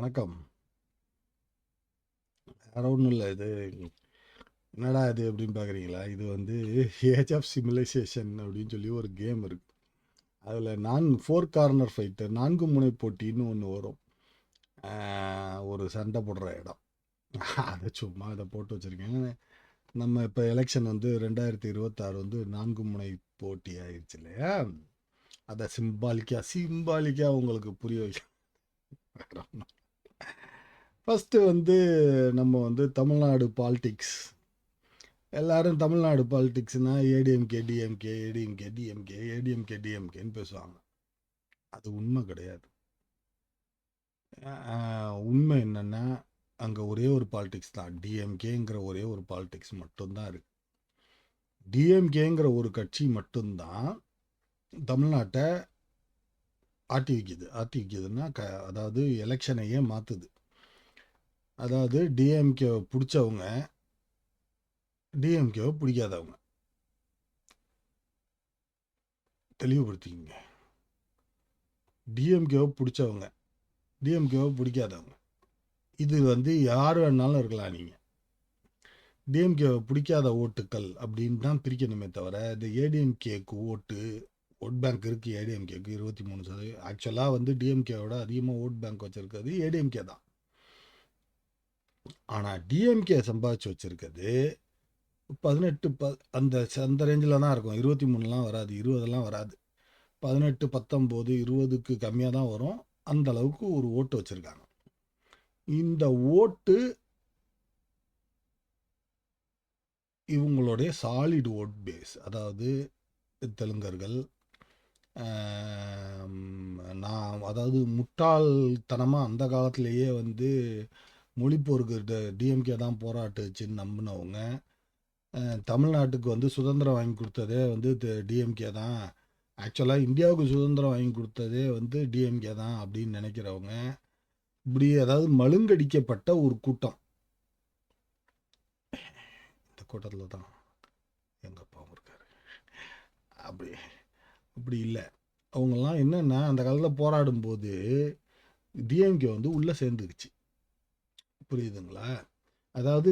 வணக்கம். வேற ஒன்றும் இல்லை. இது என்னடா இது அப்படின்னு பார்க்குறீங்களா? இது வந்து ஏஜ் ஆஃப் சிவிலைசேஷன் அப்படின்னு சொல்லி ஒரு கேம் இருக்கு. அதில் ஃபோர் கார்னர் ஃபைட்டர், நான்கு முனை போட்டின்னு ஒன்று வரும். ஒரு சண்டை போடுற இடம். அதை சும்மா அதை போட்டு வச்சுருக்கேன். நம்ம இப்போ எலெக்ஷன் வந்து 2026 வந்து நான்கு முனை போட்டி ஆயிடுச்சு இல்லையா? அதை சிம்பாலிக்காக உங்களுக்கு புரிய வைக்க. ஃபஸ்ட்டு வந்து நம்ம வந்து தமிழ்நாடு பாலிடிக்ஸ், எல்லாரும் தமிழ்நாடு பாலிடிக்ஸ்னால் ஏடிஎம்கே டிஎம்கே ஏடிஎம்கே டிஎம்கே ஏடிஎம்கே டிஎம்கேன்னு பேசுவாங்க. அது உண்மை கிடையாது. உண்மை என்னென்னா அங்கே ஒரே ஒரு பாலிடிக்ஸ் தான், டிஎம்கேங்கிற ஒரே ஒரு பாலிடிக்ஸ் மட்டும்தான் இருக்குது. டிஎம்கேங்கிற ஒரு கட்சி மட்டும்தான் தமிழ்நாட்டை ஆட்டி வைக்குதுன்னா அதாவது எலெக்ஷனையே மாற்றுது. அதாவது டிஎம்கேவை பிடிச்சவங்க டிஎம்கேவை பிடிக்காதவங்க. தெளிவுபடுத்திக்கங்க. டிஎம்கேவை பிடிச்சவங்க டிஎம்கேவை பிடிக்காதவங்க. இது வந்து யார் வேணாலும் இருக்கலாம். நீங்கள் டிஎம்கேவை பிடிக்காத ஓட்டுக்கள் அப்படின்னு தான் பிரிக்கணுமே தவிர, இந்த ஏடிஎம்கேக்கு ஓட் பேங்க் இருக்குது. ஏடிஎம்கேக்கு 23%. ஆக்சுவலாக வந்து டிஎம்கேவோட அதிகமாக ஓட் பேங்க் வச்சுருக்கிறது ஏடிஎம்கே தான். ஆனால் டிஎம்கே சம்பாதிச்சு வச்சுருக்கிறது 18 அந்த ரேஞ்சில் தான் இருக்கும். 23 வராது, 20 வராது. 18, 19, 20க்கு கம்மியாக தான் வரும். அந்த அளவுக்கு ஒரு ஓட்டு வச்சுருக்காங்க. இந்த ஓட்டு இவங்களுடைய சாலிட் ஓட் பேஸ். அதாவது தெலுங்கர்கள், அதாவது முட்டாள்தனமாக அந்த காலத்திலேயே வந்து மொழிப்போருக்கு டிஎம்கே தான் போராட்டுச்சுன்னு நம்பினவங்க, தமிழ்நாட்டுக்கு வந்து சுதந்திரம் வாங்கி கொடுத்ததே வந்து டிஎம்கே தான், ஆக்சுவலாக இந்தியாவுக்கு சுதந்திரம் வாங்கி கொடுத்ததே வந்து டிஎம்கே தான் அப்படின்னு நினைக்கிறவங்க, இப்படி அதாவது மழுங்கடிக்கப்பட்ட ஒரு கூட்டம். இந்த கூட்டத்தில் தான் எங்கள் அப்பாவும் இருக்காரு. அப்படி இல்லை. அவங்கெல்லாம் என்னென்னா அந்த காலத்தில் போராடும்போது டிஎம்கே வந்து உள்ளே சேர்ந்துக்குச்சு. புரியுதுங்களா? அதாவது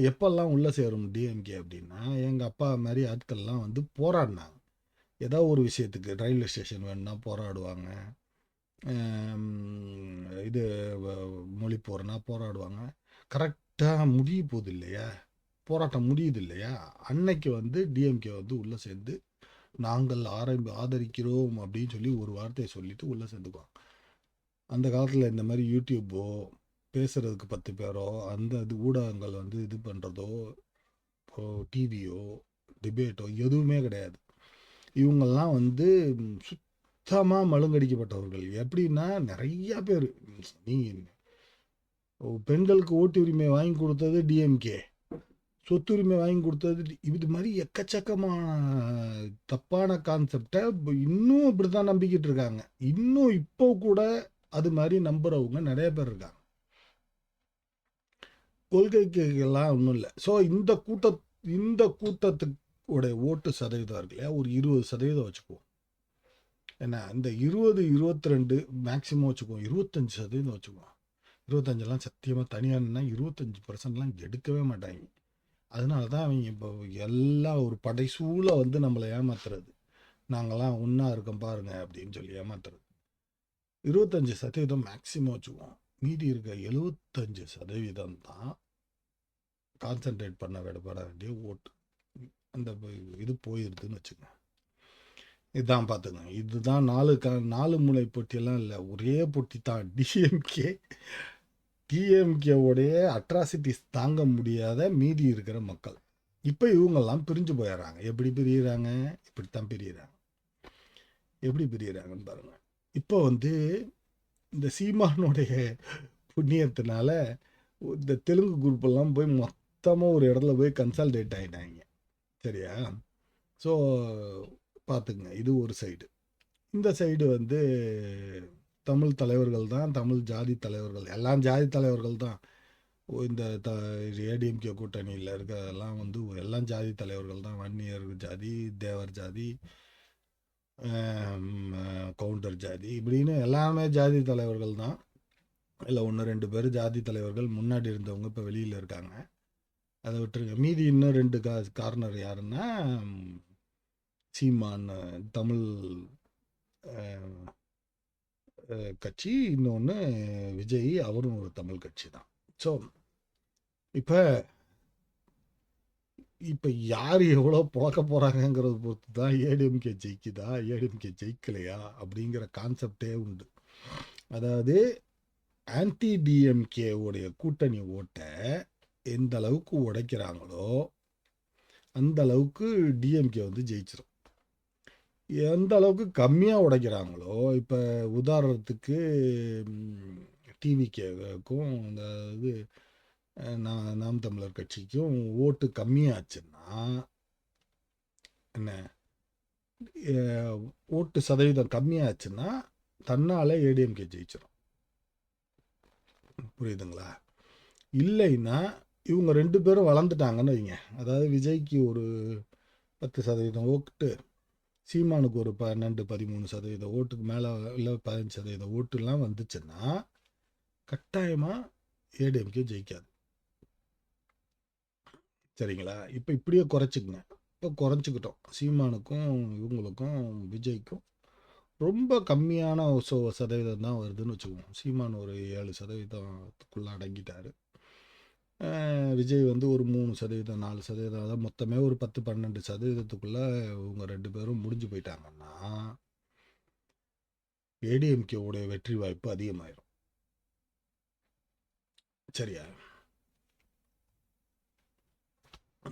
எப்பெல்லாம் உள்ளே சேரும் டிஎம்கே அப்படின்னா, எங்கள் அப்பா மாதிரி ஆட்கள்லாம் வந்து போராடினாங்க. ஏதோ ஒரு விஷயத்துக்கு ரயில்வே ஸ்டேஷன் வேணுன்னா போராடுவாங்க, இது மொழி போகிறனா போராடுவாங்க. கரெக்டாக முடிய போகுது இல்லையா, போராட்டம் முடியுது இல்லையா, அன்னைக்கு வந்து டிஎம்கே வந்து உள்ளே சேர்ந்து நாங்கள் ஆதரிக்கிறோம் அப்படின்னு சொல்லி ஒரு வார்த்தையை சொல்லிட்டு உள்ளே சேர்ந்துக்குவாங்க. அந்த காலத்தில் இந்த மாதிரி யூடியூப்போ பேசுகிறதுக்கு 10 பேரோ அந்த ஊடகங்கள் வந்து இது பண்ணுறதோ டிவியோ டிபேட்டோ எதுவுமே கிடையாது. இவங்கெல்லாம் வந்து சுத்தமாக மழுங்கடிக்கப்பட்டவர்கள். எப்படின்னா நிறையா பேர், நீ பெண்களுக்கு ஓட்டு உரிமை வாங்கி கொடுத்தது டிஎம்கே, சொத்துரிமை வாங்கி கொடுத்தது, இது மாதிரி எக்கச்சக்கமான தப்பான கான்செப்டை இன்னும் இப்படி தான் நம்பிக்கிட்டு இருக்காங்க. இன்னும் இப்போ கூட அது மாதிரி நம்புறவங்க நிறைய பேர் இருக்காங்க. கொள்கைக்கெல்லாம் ஒன்றும் இல்லை. ஸோ இந்த கூட்டத்துடைய ஓட்டு சதவீதம் இருக்கு இல்லையா, ஒரு 20% வச்சுக்குவோம். ஏன்னா இந்த 20, 22 மேக்சிமம் வச்சுக்குவோம், 25% வச்சுக்குவோம். 25 சத்தியமாக தனியானா 25%லாம் எடுக்கவே மாட்டாங்க. அதனால தான் அவங்க இப்போ எல்லாம் ஒரு படைசூழ வந்து நம்மளை ஏமாத்துறது. நாங்கள்லாம் ஒன்றா இருக்கோம் பாருங்க அப்படின்னு சொல்லி ஏமாத்துறது. 25% மேக்சிமம் வச்சுக்குவோம். மீதி இருக்க 75% தான் கான்சன்ட்ரேட் பண்ண விடப்பட வேண்டிய ஓட்டு. அந்த இது போயிடுதுன்னு வச்சுக்கோங்க. இதுதான் பார்த்துங்க. இதுதான் 4 முனை போட்டியெல்லாம் இல்லை, ஒரே போட்டி தான். டிஎம்கேவுடைய அட்ராசிட்டிஸ் தாங்க முடியாத மீதி இருக்கிற மக்கள். இப்போ இவங்கெல்லாம் பிரிஞ்சு போயிடுறாங்க. எப்படி பிரியிறாங்க? இப்படித்தான் பிரியிறாங்க. எப்படி பிரியிறாங்கன்னு பாருங்கள். இப்போ வந்து இந்த சீமானுடைய புண்ணியத்தினால இந்த தெலுங்கு குரூப்பெல்லாம் போய் மொத்தமாக ஒரு இடத்துல போய் கன்சால்டேட் ஆகிட்டாங்க. சரியா? ஸோ பார்த்துங்க, இது ஒரு சைடு. இந்த சைடு வந்து தமிழ் தலைவர்கள் தான், தமிழ் ஜாதி தலைவர்கள், எல்லாம் ஜாதி தலைவர்கள் தான். இந்த ஏடிஎம்கே கூட்டணியில் இருக்கிறதெல்லாம் வந்து எல்லாம் ஜாதி தலைவர்கள் தான். வன்னியர் ஜாதி, தேவர் ஜாதி, கவுண்டர் ஜாதி, இப்படின்னு எல்லாமே ஜாதி தலைவர்கள் தான். இல்லை 1-2 பேர் ஜாதி தலைவர்கள் முன்னாடி இருந்தவங்க இப்போ வெளியில் இருக்காங்க. அதை விட்டுருங்க. மீதி இன்னும் 2 கார்னர் யாருன்னா, சீமான் தமிழ் கட்சி, இன்னொன்று விஜய், அவரும் ஒரு தமிழ் கட்சி தான். ஸோ இப்போ இப்போ யார் எவ்வளோ புழக்க போகிறாங்கங்கிறத பொறுத்து தான் ஏடிஎம்கே ஜெயிக்குதா ஏடிஎம்கே ஜெயிக்கலையா அப்படிங்கிற கான்செப்டே உண்டு. அதாவது ஆன்டி டிஎம்கேவுடைய கூட்டணி ஓட்டை எந்த அளவுக்கு உடைக்கிறாங்களோ அந்த அளவுக்கு டிஎம்கே வந்து ஜெயிச்சிடும். எந்த அளவுக்கு கம்மியாக உடைக்கிறாங்களோ, இப்போ உதாரணத்துக்கு டிவிகேக்கும் இந்த இது நாம் தமிழர் கட்சிக்கும் ஓட்டு கம்மியாச்சுன்னா என்ன, ஓட்டு சதவீதம் கம்மியாச்சுன்னா தன்னால் ஏடிஎம்கே ஜெயிச்சிடும். புரியுதுங்களா? இல்லைன்னா இவங்க 2 பேரும் வளர்ந்துட்டாங்கன்னு வைங்க. அதாவது விஜய்க்கு ஒரு 10% ஓட்டு, சீமானுக்கு ஒரு 12-13% ஓட்டுக்கு மேலே இல்லை 15% ஓட்டுலாம் வந்துச்சுன்னா கட்டாயமாக ஏடிஎம்கே ஜெயிக்காது. சரிங்களா? இப்போ இப்படியே குறைச்சிக்குங்க. இப்போ குறைச்சிக்கிட்டோம். சீமானுக்கும் இவங்களுக்கும் விஜய்க்கும் ரொம்ப கம்மியான சதவீதம் தான் வருதுன்னு வச்சுக்குவோம். சீமான் ஒரு 7% அடங்கிட்டார். விஜய் வந்து ஒரு 3%, 4%, அதாவது மொத்தமே ஒரு 10-12% இவங்க 2 பேரும் முடிஞ்சு போயிட்டாங்கன்னா ஏடிஎம்கேவுடைய வெற்றி வாய்ப்பு அதிகமாயிரும். சரியா?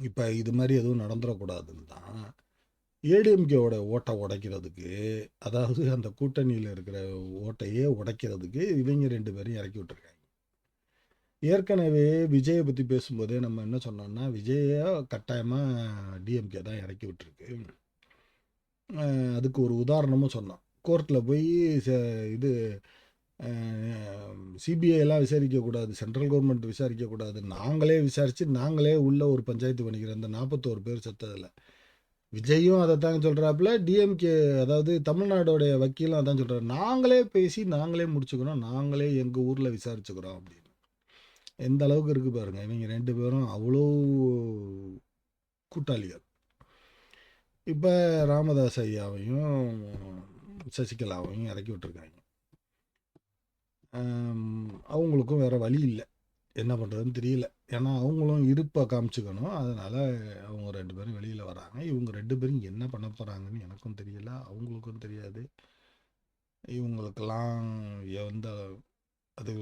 இப்போ இது மாதிரி எதுவும் நடந்துடக்கூடாதுன்னு தான் ஏடிஎம்கேவோட ஓட்டை உடைக்கிறதுக்கு, அதாவது அந்த கூட்டணியில் இருக்கிற ஓட்டையே உடைக்கிறதுக்கு இவங்க 2 பேரும் இறக்கி விட்டுருக்காங்க. ஏற்கனவே விஜயை பற்றி பேசும்போதே நம்ம என்ன சொன்னோம்னா, விஜயை கட்டாயமாக டிஎம்கே தான் இறக்கி விட்டுருக்கு. அதுக்கு ஒரு உதாரணமும் சொன்னோம். கோர்ட்டில் போய் இது சிபிஐலாம் விசாரிக்கக்கூடாது, சென்ட்ரல் கவர்மெண்ட் விசாரிக்கக்கூடாது, நாங்களே விசாரித்து நாங்களே உள்ள ஒரு பஞ்சாயத்து பண்ணிக்கிறோம். இந்த 41 பேர் செத்ததில் விஜயும் அதை தாங்க சொல்கிறாப்புல, டிஎம்கே அதாவது தமிழ்நாடோடைய வக்கீலும் அதான் சொல்கிறார், நாங்களே பேசி நாங்களே முடிச்சுக்கிறோம், நாங்களே எங்கள் ஊரில் விசாரிச்சுக்கிறோம் அப்படின்னு. எந்த அளவுக்கு இருக்குது பாருங்கள். இவங்க 2 பேரும் அவ்வளோ கூட்டாளிகள். இப்போ ராமதாஸ் ஐயாவையும் சசிகலாவையும் இறக்கி விட்டுருக்காங்க. அவங்களுக்கும் வேறு வழி இல்லை, என்ன பண்ணுறதுன்னு தெரியல. ஏன்னா அவங்களும் இருப்பை காமிச்சுக்கணும். அதனால் அவங்க 2 பேரும் வெளியில் வராங்க. இவங்க 2 பேரும் என்ன பண்ண போகிறாங்கன்னு எனக்கும் தெரியல, அவங்களுக்கும் தெரியாது. இவங்களுக்கெல்லாம் எந்த அது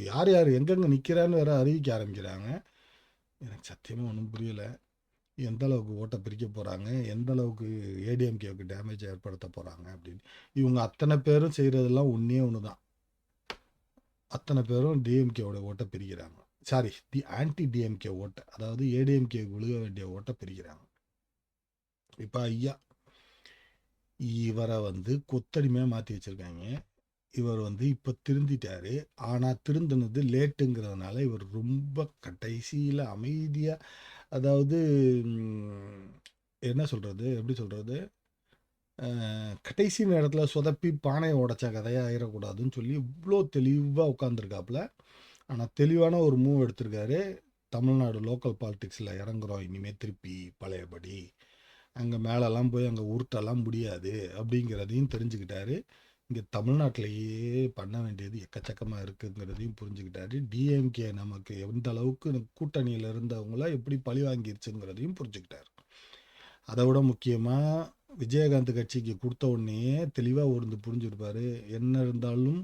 யார் யார் எங்கெங்கே நிற்கிறான்னு வேறு அறிவிக்க ஆரம்பிக்கிறாங்க. எனக்கு சத்தியமாக ஒன்றும் புரியலை. எந்த அளவுக்கு ஓட்டை பிரிக்க போகிறாங்க, எந்த அளவுக்கு ஏடிஎம்கேவுக்கு டேமேஜ் ஏற்படுத்த போகிறாங்க அப்படின்னு. இவங்க அத்தனை பேரும் செய்கிறதெல்லாம் ஒன்று தான். அத்தனை பேரும் டிஎம்கேவோட ஓட்டை பிரிக்கிறாங்க. சாரி, ஆன்டி டிஎம்கே ஓட்டை, அதாவது ஏடிஎம்கே விழுக வேண்டிய ஓட்டை பிரிக்கிறாங்க. இப்போ ஐயா இவரை வந்து கொத்தடிமையாக மாற்றி வச்சுருக்காங்க. இவர் வந்து இப்போ திருந்திட்டாரு. ஆனால் திருந்தினது லேட்டுங்கிறதுனால இவர் ரொம்ப கடைசியில் அமைதியாக, அதாவது என்ன சொல்கிறது, எப்படி சொல்கிறது, கடைசி நேரத்தில் சொதப்பி பானையை உடைச்ச கதையாக ஆயிடக்கூடாதுன்னு சொல்லி இவ்வளோ தெளிவாக உட்காந்துருக்காப்புல. ஆனால் தெளிவான ஒரு மூவ் எடுத்திருக்காரு. தமிழ்நாடு லோக்கல் பாலிட்டிக்ஸில் இறங்குறோம் இனிமேல் திருப்பி பழையபடி, அங்கே மேலெல்லாம் போய் அங்கே உருட்டெல்லாம் முடியாது அப்படிங்கிறதையும் தெரிஞ்சுக்கிட்டாரு. இங்கே தமிழ்நாட்டிலேயே பண்ண வேண்டியது எக்கச்சக்கமாக இருக்குங்கிறதையும் புரிஞ்சுக்கிட்டாரு. டிஎம்கே நமக்கு எந்த அளவுக்கு கூட்டணியில் இருந்தவங்கள எப்படி பழி வாங்கிருச்சுங்கிறதையும் புரிஞ்சுக்கிட்டாரு. அதை விட முக்கியமாக விஜயகாந்த் கட்சிக்கு கொடுத்த உடனே தெளிவாக உருந்து புரிஞ்சுருப்பார். என்ன இருந்தாலும்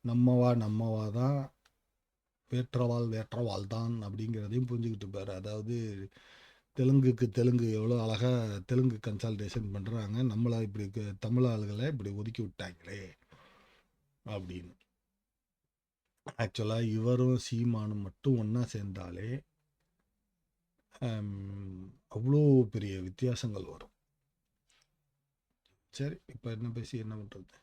நம்மவா தான், வேற்றவாள் தான் அப்படிங்கிறதையும் புரிஞ்சுக்கிட்டு இருப்பார். அதாவது தெலுங்குக்கு தெலுங்கு எவ்வளோ அழகாக தெலுங்கு கன்சால்டேஷன் பண்ணுறாங்க, நம்மளை இப்படி தமிழ் ஆளுகளை இப்படி ஒதுக்கி விட்டாங்களே அப்படின்னு. ஆக்சுவலாக இவரும் சீமானும் மட்டும் ஒன்றா சேர்ந்தாலே அவ்வளோ பெரிய வித்தியாசங்கள் வரும். சரி, இப்போ என்ன பேசி என்ன பண்ணுறது.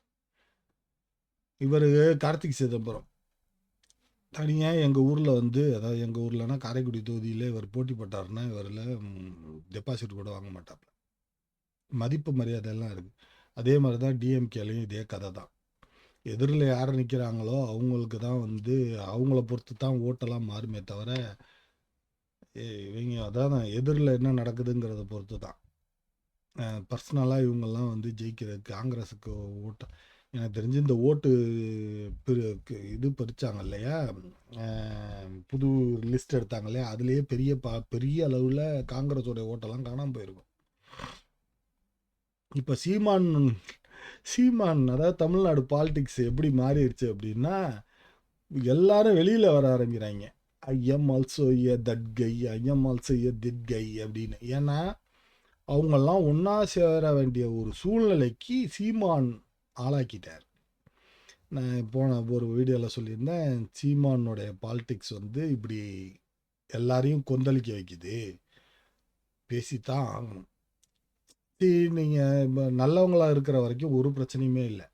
இவர் கார்த்திக் சிதம்பரம் தனியாக எங்கள் ஊரில் வந்து, அதாவது எங்கள் ஊர்லனா காரைக்குடி தொகுதியில் இவர் போட்டி போட்டாருன்னா இவரில் டெபாசிட் கூட வாங்க மாட்டாப்புல. மதிப்பு மரியாதையெல்லாம் இருக்குது. அதே மாதிரி தான் டிஎம்கேலையும் இதே கதை தான். எதிரில் யார் நிற்கிறாங்களோ அவங்களுக்கு தான் வந்து அவங்கள பொறுத்து தான் ஓட்டெல்லாம் மாறுமே தவிர இவங்க அதான் எதிரில் என்ன நடக்குதுங்கிறத பொறுத்து தான். பர்சனலாக இவங்கெல்லாம் வந்து ஜெயிக்கிறது காங்கிரஸுக்கு ஓட்டு எனக்கு தெரிஞ்சு இந்த ஓட்டு இது பறிச்சாங்க இல்லையா, புது லிஸ்ட் எடுத்தாங்க இல்லையா, அதுலேயே பெரிய அளவில் காங்கிரஸோடைய ஓட்டெல்லாம் காணாமல் போயிருக்கும். இப்போ சீமான் அதாவது தமிழ்நாடு பாலிடிக்ஸ் எப்படி மாறிடுச்சு அப்படின்னா, எல்லாரும் வெளியில் வர ஆரம்பிக்கிறாங்க. I am also a that guy, I am also a that guy அப்படின்னு. ஏன்னா அவங்கெல்லாம் ஒன்றா சேர வேண்டிய ஒரு சூழ்நிலைக்கு சீமான் ஆளாக்கிட்டார். நான் போன ஒரு வீடியோவில் சொல்லியிருந்தேன், சீமானுடைய பாலிடிக்ஸ் வந்து இப்படி எல்லாரையும் கொந்தளிக்க வைக்குது, பேசித்தான் ஆகணும். நீங்கள் நல்லவங்களாக இருக்கிற வரைக்கும் ஒரு பிரச்சனையுமே இல்லை,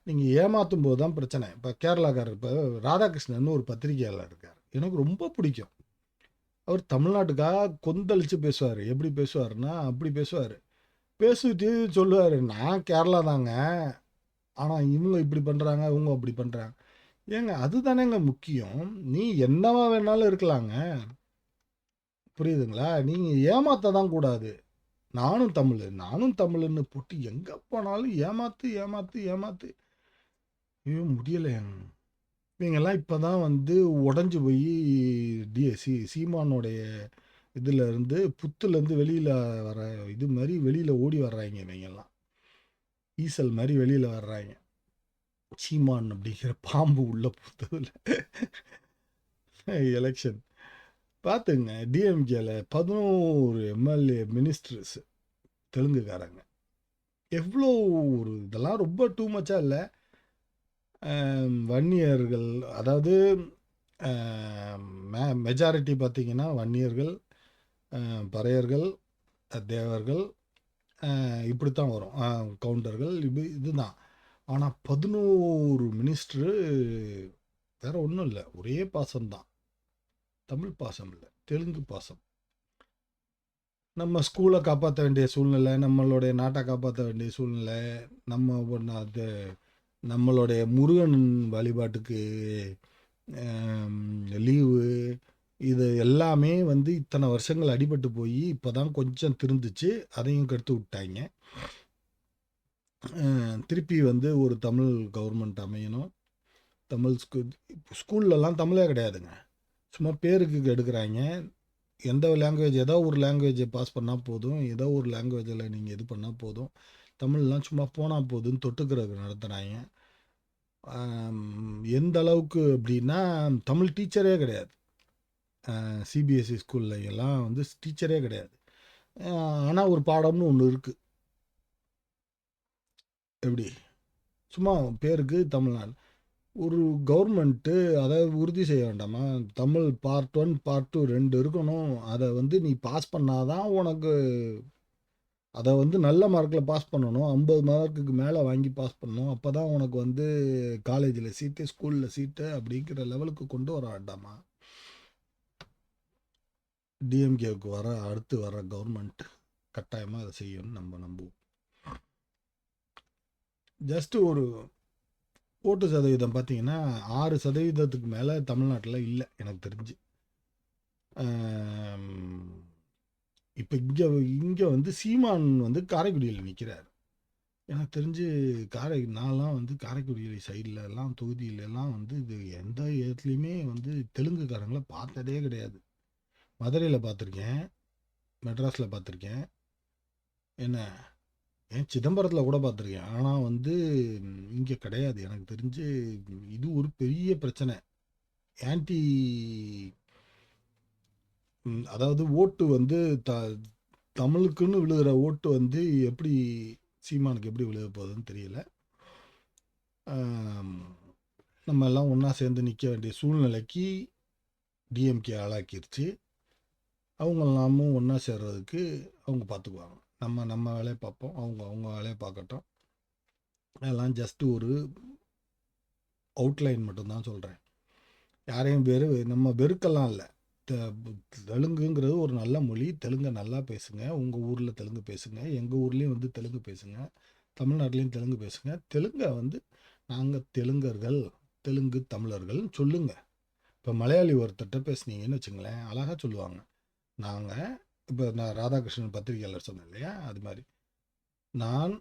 நீங்கள் ஏமாற்றும் போது தான் பிரச்சனை. இப்போ கேரளாக்காரர், இப்போ ராதாகிருஷ்ணன் ஒரு பத்திரிகையாளர் இருக்கார், எனக்கு ரொம்ப பிடிக்கும். அவர் தமிழ்நாட்டுக்காக கொந்தளித்து பேசுவார். எப்படி பேசுவார்னா அப்படி பேசுவார். பேசிட்டு சொல்லுவார், நான் கேரளா தாங்க, ஆனால் இவங்க இப்படி பண்ணுறாங்க, இவங்க அப்படி பண்ணுறாங்க. ஏங்க அதுதானேங்க முக்கியம். நீ என்னவா வேணாலும் இருக்கலாங்க, புரியுதுங்களா? நீங்கள் ஏமாற்ற தான் கூடாது. நானும் தமிழ்னு போட்டு எங்கே போனாலும் ஏமாத்து. ஐயோ முடியலைங்க. இவங்கெல்லாம் இப்போ தான் வந்து உடஞ்சி போய் சீமானுடைய இதில் இருந்து புத்துலேருந்து வெளியில் வர இது மாதிரி வெளியில் ஓடி வர்றாங்க. இவங்கெல்லாம் ஈசல் மாதிரி வெளியில் வர்றாங்க. சீமான் அப்படிங்கிற பாம்பு உள்ள புத்ததில் எலெக்ஷன் பார்த்துங்க. டிஎம்கேல 11 எம்எல்ஏ மினிஸ்டர்ஸ் தெலுங்குக்காரங்க. எவ்வளோ ஒரு இதெல்லாம் ரொம்ப டூ மச்சாக இல்லை. வன்னியர்கள், அதாவது மெஜாரிட்டி பார்த்திங்கன்னா வன்னியர்கள், பறையர்கள், தேவர்கள், இப்படித்தான் வரும், கவுண்டர்கள், இதுதான். ஆனால் 11 மினிஸ்டரு வேறு ஒன்றும் இல்லை, ஒரே பாசம்தான். தமிழ் பாசம் இல்லை, தெலுங்கு பாசம். நம்ம ஸ்கூலை காப்பாற்ற வேண்டிய சூழ்நிலை, நம்மளுடைய நாட்டை காப்பாற்ற வேண்டிய சூழ்நிலை, நம்மளுடைய முருகன் வழிபாட்டுக்கு லீவு, இது எல்லாமே வந்து இத்தனை வருஷங்கள் அடிபட்டு போய் இப்போ தான் கொஞ்சம் திருந்துச்சு, அதையும் கெடுத்து விட்டாங்க. திருப்பி வந்து ஒரு தமிழ் கவர்மெண்ட் அமையணும். தமிழ் ஸ்கூல்லலாம் தமிழே கிடையாதுங்க, சும்மா பேருக்கு எடுக்கிறாங்க. எந்த லாங்குவேஜ், ஏதோ ஒரு லாங்குவேஜை பாஸ் பண்ணால் போதும், ஏதோ ஒரு லாங்குவேஜில் நீங்கள் இது பண்ணால் போதும், தமிழ்லாம் சும்மா போனால் போதுன்னு தொட்டுக்கிறதுக்கு நடத்துகிறாங்க. எந்த அளவுக்கு அப்படின்னா தமிழ் டீச்சரே கிடையாது. சிபிஎஸ்சி ஸ்கூலில் எல்லாம் வந்து டீச்சரே கிடையாது. ஆனால் ஒரு பாடம்னு ஒன்று இருக்குது. எப்படி சும்மா பேருக்கு தமிழ்நாடு ஒரு கவர்மெண்ட்டு அதை உறுதி செய்ய வேண்டாமா? தமிழ் பார்ட் 1 பார்ட் 2 2 இருக்கணும். அதை வந்து நீ பாஸ் பண்ணாதான் உனக்கு, அதை வந்து நல்ல மார்க்கில் பாஸ் பண்ணணும், 50 மார்க்குக்கு மேலே வாங்கி பாஸ் பண்ணணும், அப்போ தான் உனக்கு வந்து காலேஜில் சீட்டு, ஸ்கூலில் சீட்டு அப்படிங்கிற லெவலுக்கு கொண்டு வர வேண்டாமா? டிஎம்கேவுக்கு அடுத்து வர கவர்மெண்ட் கட்டாயமாக அதை செய்யணும்னு நம்ம நம்புவோம். ஜஸ்ட்டு ஒரு ஓட்டு சதவீதம் பார்த்தீங்கன்னா 6% மேலே தமிழ்நாட்டில் இல்லை எனக்கு தெரிஞ்சு. இப்போ இங்கே வந்து சீமான் வந்து காரைக்குடியில் நிற்கிறார். எனக்கு தெரிஞ்சு நான்லாம் வந்து காரைக்குடி சைடில் எல்லாம் தொகுதியிலலாம் வந்து இது எந்த இடத்துலையுமே வந்து தெலுங்குக்காரங்களை பார்த்ததே கிடையாது. மதுரையில் பார்த்துருக்கேன், மெட்ராஸில் பார்த்துருக்கேன், என்ன ஏன் சிதம்பரத்தில் கூட பார்த்துருக்கேன். ஆனால் வந்து இங்கே கிடையாது எனக்கு தெரிஞ்சு. இது ஒரு பெரிய பிரச்சனை. ஆன்டி, அதாவது ஓட்டு வந்து தமிழுக்குன்னு விழுகிற ஓட்டு வந்து எப்படி சீமானுக்கு எப்படி விழுக போகுதுன்னு தெரியல. நம்ம எல்லாம் ஒன்றா சேர்ந்து நிற்க வேண்டிய சூழ்நிலைக்கு டிஎம்கே ஆளாக்கிருச்சு. அவங்களாமும் ஒன்றா சேர்றதுக்கு அவங்க பார்த்துக்குவாங்க. நம்ம வேலையை பார்ப்போம், அவங்க வேலையை பார்க்கட்டும். அதெல்லாம் ஜஸ்ட்டு ஒரு அவுட்லைன் மட்டும்தான் சொல்கிறேன். யாரையும் நம்ம வெறுக்கலாம் இல்லை. தெலுங்குங்கிறது ஒரு நல்ல மொழி. தெலுங்கை நல்லா பேசுங்க, உங்கள் ஊரில் தெலுங்கு பேசுங்க, எங்கள் ஊர்லேயும் வந்து தெலுங்கு பேசுங்க. தமிழ்நாட்டிலையும் தெலுங்கு பேசுங்க. தெலுங்கை வந்து நாங்கள் தெலுங்கர்கள், தெலுங்கு தமிழர்கள்னு சொல்லுங்க. இப்போ மலையாளி ஒருத்தர்கிட்ட பேசுனீங்கன்னு வச்சுங்களேன், அழகாக சொல்லுவாங்க. நாங்கள் இப்போ நான் ராதாகிருஷ்ணன் பத்திரிகையாளர் சொன்னேன் இல்லையா, அது மாதிரி நான்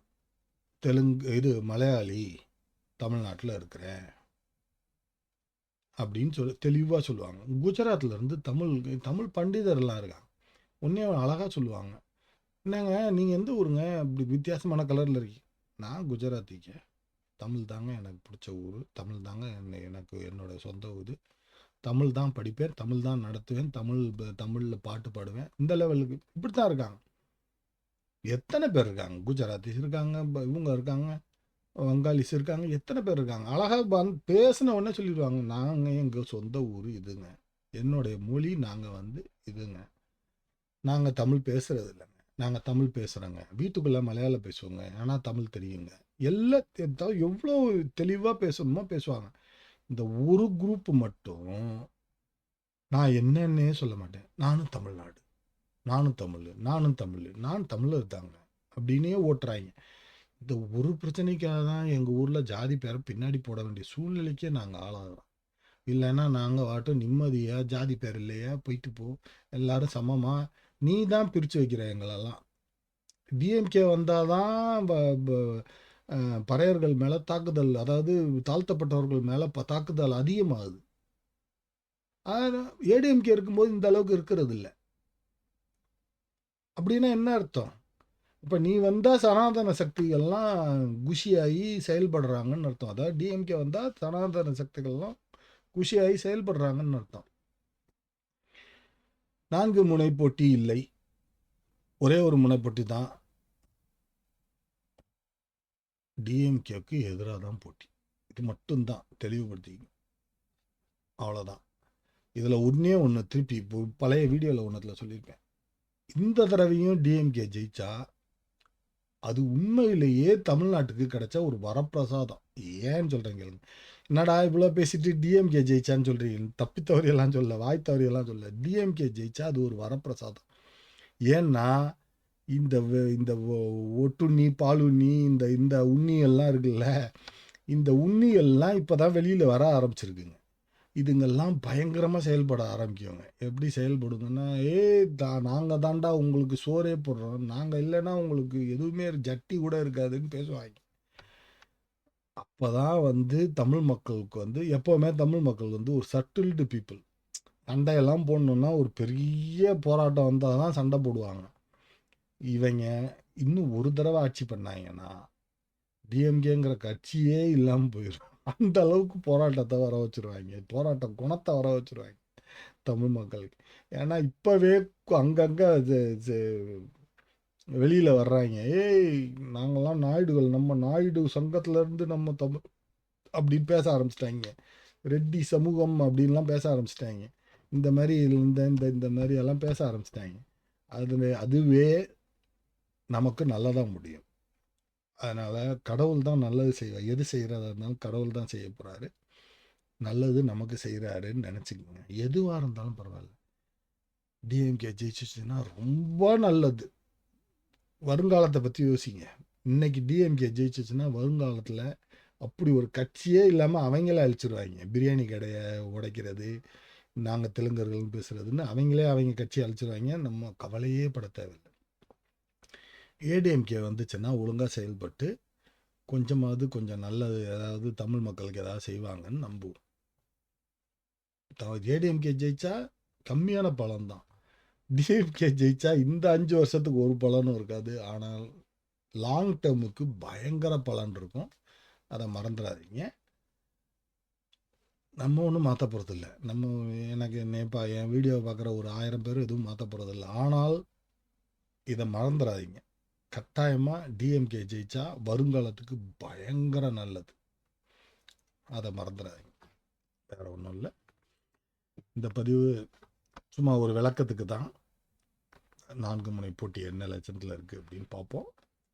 தெலுங்கு மலையாளி தமிழ்நாட்டில் இருக்கிறேன் அப்படின்னு தெளிவாக சொல்லுவாங்க. குஜராத்லேருந்து தமிழ் பண்டிதர்லாம் இருக்காங்க, ஒன்றே அழகாக சொல்லுவாங்க. என்னங்க நீங்கள் எந்த ஊருங்க அப்படி வித்தியாசமான கலரில் இருக்கீங்க? நான் குஜராத்திங்க, தமிழ் தாங்க எனக்கு பிடிச்ச ஊர், தமிழ் தாங்க எனக்கு என்னோடய சொந்த ஊர், தமிழ் தான் படிப்பேன், தமிழ் தான் நடத்துவேன், தமிழில் பாட்டு பாடுவேன். இந்த லெவலுக்கு இப்படி தான் இருக்காங்க. எத்தனை பேர் இருக்காங்க? குஜராத்திஸ் இருக்காங்க, இவங்க இருக்காங்க, வங்காளிஸ் இருக்காங்க, எத்தனை பேர் இருக்காங்க. அழகாக பேசின உடனே சொல்லிடுவாங்க, நாங்கள் எங்கள் சொந்த ஊர் இதுங்க, என்னுடைய மொழி நாங்கள் வந்து இதுங்க, நாங்கள் தமிழ் பேசுகிறது இல்லைங்க, நாங்கள் தமிழ் பேசுகிறோங்க, வீட்டுக்குள்ளே மலையாளம் பேசுவோங்க, ஆனால் தமிழ் தெரியுங்க. எல்லாம் எவ்வளோ தெளிவாக பேசணுமோ பேசுவாங்க. இந்த ஒரு குரூப் மட்டும் நான் என்னன்னே சொல்ல மாட்டேன், நானும் தமிழ்நாடு, நானும் தமிழ், நான் தமிழர் தாங்க அப்படின்னே ஓட்டுறாங்க. இந்த ஒரு பிரச்சனைக்காக தான் எங்கள் ஊரில் ஜாதி பேரை பின்னாடி போட வேண்டிய சூழ்நிலைக்கே நாங்கள் ஆளாகிறோம். இல்லைன்னா நாங்கள் வாட்டும் நிம்மதியாக ஜாதி பேர் இல்லையா போயிட்டு போ, எல்லாரும் சமமாக, நீ தான் பிரித்து வைக்கிற எங்களெல்லாம். டிஎம்கே வந்தால் தான் பறையர்கள் மேலே தாக்குதல், அதாவது தாழ்த்தப்பட்டவர்கள் மேலே தாக்குதல் அதிகமாகுது. ஏடிஎம்கே இருக்கும்போது இந்த அளவுக்கு இருக்கிறது இல்லை. அப்படின்னா என்ன அர்த்தம்? இப்போ நீ வந்தால் சனாதன சக்திகள்லாம் குஷியாகி செயல்படுறாங்கன்னு அர்த்தம். அதாவது டிஎம்கே வந்தால் சனாதன சக்திகள்லாம் குஷியாகி செயல்படுறாங்கன்னு அர்த்தம். 4 முனை போட்டி இல்லை, ஒரே ஒரு முனை போட்டி தான். டிஎம்கேக்கு எதிராக தான் போட்டி. இது மட்டும்தான் தெளிவுபடுத்திக்கணும், அவ்வளோதான். இதில் ஒன்று திருப்பி இப்போ பழைய வீடியோவில் ஒன்றத்தில் சொல்லியிருப்பேன். இந்த தடவையும் டிஎம்கே ஜெயிச்சா அது உண்மையிலேயே தமிழ்நாட்டுக்கு கிடைச்ச ஒரு வரப்பிரசாதம். ஏன்னு சொல்கிறேன் கேளுங்க. என்னடா இவ்வளோ பேசிட்டு டிஎம்கே ஜெயிச்சான்னு சொல்கிறீங்க? தப்பி தவறியெல்லாம் சொல்ல, வாய் தவறியெல்லாம் சொல்ல. டிஎம்கே ஜெயிச்சா அது ஒரு வரப்பிரசாதம். ஏன்னா இந்த இந்த ஒட்டுண்ணி, பாலுண்ணி, இந்த இந்த உண்ணியெல்லாம் இருக்குல்ல, இந்த உண்ணியெல்லாம் இப்போ தான் வெளியில் வர ஆரம்பிச்சிருக்குங்க. இதுங்கெல்லாம் பயங்கரமாக செயல்பட ஆரம்பிக்குங்க. எப்படி செயல்படுங்கன்னா, நாங்கள் தாண்டா உங்களுக்கு சோறே போடுறோம், நாங்கள் இல்லைன்னா உங்களுக்கு எதுவுமே ஜட்டி கூட இருக்காதுன்னு பேசுவாங்க. அப்போ தான் வந்து தமிழ் மக்களுக்கு வந்து எப்போவுமே தமிழ் மக்கள் வந்து ஒரு சட்டில்டு பீப்புள். சண்டையெல்லாம் போடணுன்னா ஒரு பெரிய போராட்டம் வந்தால் தான் சண்டை போடுவாங்க. இவங்க இன்னும் ஒரு தடவை ஆட்சி பண்ணாங்கன்னா டிஎம்கேங்கிற கட்சியே இல்லாமல் போயிடும். அந்த அளவுக்கு போராட்டத்தை வர வச்சுருவாங்க, போராட்ட குணத்தை வர வச்சுருவாங்க தமிழ் மக்களுக்கு. ஏன்னா இப்போவே அங்கங்கே வெளியில் வர்றாங்க, நாங்கள்லாம் நாயுடுகள், நம்ம நாயுடு சங்கத்திலேருந்து நம்ம தமிழ் அப்படின்னு பேச ஆரம்பிச்சிட்டாங்க, ரெட்டி சமூகம் அப்படின்லாம் பேச ஆரம்பிச்சிட்டாங்க, இந்த மாதிரி இந்த இந்த இந்த மாதிரி எல்லாம் பேச ஆரம்பிச்சிட்டாங்க. அதுவே நமக்கு நல்லதாக முடியும். அதனால் கடவுள் தான் நல்லது செய்வார். எது செய்கிறதா இருந்தாலும் கடவுள் தான் செய்ய போகிறாரு, நல்லது நமக்கு செய்கிறாருன்னு நினச்சிக்கோங்க. எதுவாக இருந்தாலும் பரவாயில்ல. டிஎம்கே ஜெயிச்சிச்சுன்னா ரொம்ப நல்லது. வருங்காலத்தை பற்றி யோசிங்க. இன்னைக்கு டிஎம்கே ஜெயிச்சிச்சுன்னா வருங்காலத்தில் அப்படி ஒரு கட்சியே இல்லாமல் அவங்களே அழிச்சிருவாங்க. பிரியாணி கடையை உடைக்கிறது, நாங்கள் தெலுங்கர்கள்னு பேசுகிறதுன்னு அவங்க கட்சியை அழிச்சிருவாங்க. நம்ம கவலையே பட தேவையில்லை. ஏடிஎம்கே வந்துச்சுன்னா ஒழுங்காக செயல்பட்டு கொஞ்சம் நல்லது, அதாவது தமிழ் மக்களுக்கு ஏதாவது செய்வாங்கன்னு நம்புவோம். ஏடிஎம்கே ஜெயிச்சா கம்மியான பலன் தான். டிஎம்கே ஜெயிச்சா இந்த 5 வருஷத்துக்கு ஒரு பலனும் இருக்காது, ஆனால் லாங் டேர்முக்கு பயங்கர பலன் இருக்கும். அதை மறந்துடாதீங்க. நம்ம ஒன்றும் மாற்ற போகிறதில்ல. எனக்கு என் வீடியோவை பார்க்குற ஒரு 1000 பேர் எதுவும் மாற்ற போகிறதில்ல. ஆனால் இதை மறந்துடாதீங்க, கட்டாயமாக டிஎம்கே ஜெயிச்சா வருங்காலத்துக்கு பயங்கர நல்லது. அதை மறந்துடாதீங்க. வேறு ஒன்றும் இல்லை. இந்த பதிவு சும்மா ஒரு விளக்கத்துக்கு தான். 4 முனை போட்டி என்ன லட்சத்தில் இருக்குது அப்படின்னு பார்ப்போம்.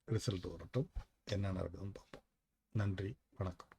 ரிசல்ட் வரட்டும், என்ன நடக்குதுன்னு பார்ப்போம். நன்றி, வணக்கம்.